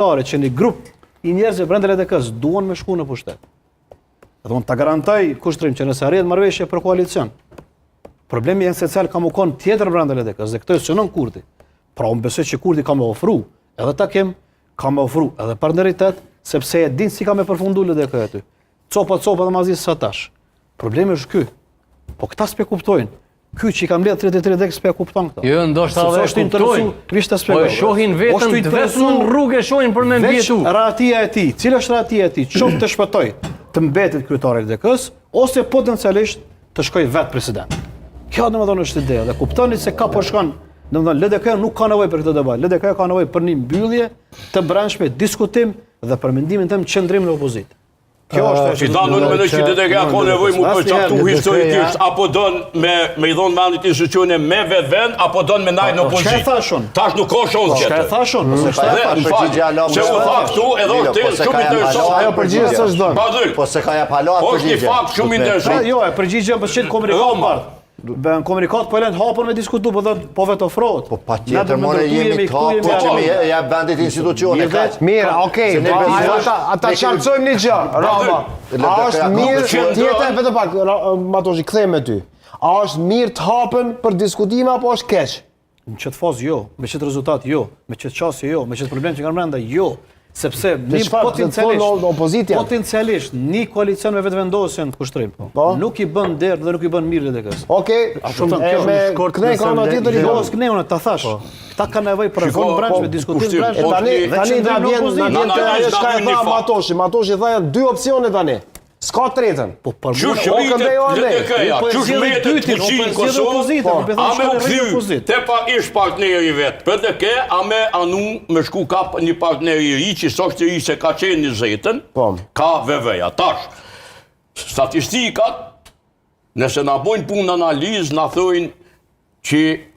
që një grup i njerëzve brenda LDK-s duan me shku në pushtet. Dhe unë ta garantoj kushtrim që nëse arrit marrëveshje për koalicion, problemi esencial ka më kon tjetër brenda LDK-s dhe këtë synon Kurti. Pra unë besoj që Kurti ka më ofru edhe takim, ka më ofru edhe partneritet, sepse e din si ka me përfundu LDK aty. Copa dhe mazis sa tash. Problemi është ky. Po këta s'pe kuptojnë. Ky që i ka mbledh 33 dekë s'pe kupton këta. Jo, ndoshta edhe kuptojnë. Po e shohin vetëm vetëm rrugë shohin për me vjetu. Veç rahatia e tij. Cila është rahatia e tij? Qoftë të shpëtoj të mbetet kryetari i LDK-s ose potencialisht të shkoj vetë president. Kjo domethënë është ideja dhe kuptoni se ka po shkon. Domethënë LDK nuk ka nevojë për këtë debat. LDK ka nevojë për një mbyllje të brendshme, diskutim dhe për mendimin tim qëndrim në opozitë. Kjo është që ta nuk mendoj që LDK ka nevojë mu përcaktu historikisht apo don me i dhon vendit institucione me vetvend apo don me ndaj në opozitë. Çfarë thashun? Tash nuk ka shoh tjetër. Çfarë thashun? Se u tha këtu edhe te shumë interesant. Ajo përgjigje s'është dhënë. Po se ka ja palo atë përgjigje. Është një fakt shumë interesant. Jo, e përgjigje për çet komunikat. Bën komunikat po lën hapur me diskutu, po thot po vetë ofrohet. Po patjetër more jemi këtu, po që mi ja vendit institucione kaq. Mirë, okay. Ata qartësojmë një gjë, Rama. A është mirë tjetër vetëm pak, Matoshi, kthejmë me ty. A është mirë të hapen për diskutime apo është keq? Në çet fazë jo, me çet rezultat jo, me çet çështje jo, me çet problem që kanë brenda jo. Sepse potencialisht një koalicion me vetëvendosjen kushtrim nuk i bën derë dhe nuk i bën mirë LDK-s. Okej, me këne ka në tjetër i dos këne ta thash. Këta kanë nevojë për reformë brendshme, diskutim brendshëm. Tani na vjen ajo çka e tha Matoshi. Matoshi tha janë dy opsione tani. S'ka tretën. Po për a me u kthy te pa ish partneri vet PDK, a me anu me shku ka një partneri i ri që shoqëri se ka qenë në zetën, ka VV-ja. Tash, statistikat, nëse na bojnë punë analizë, na thojnë që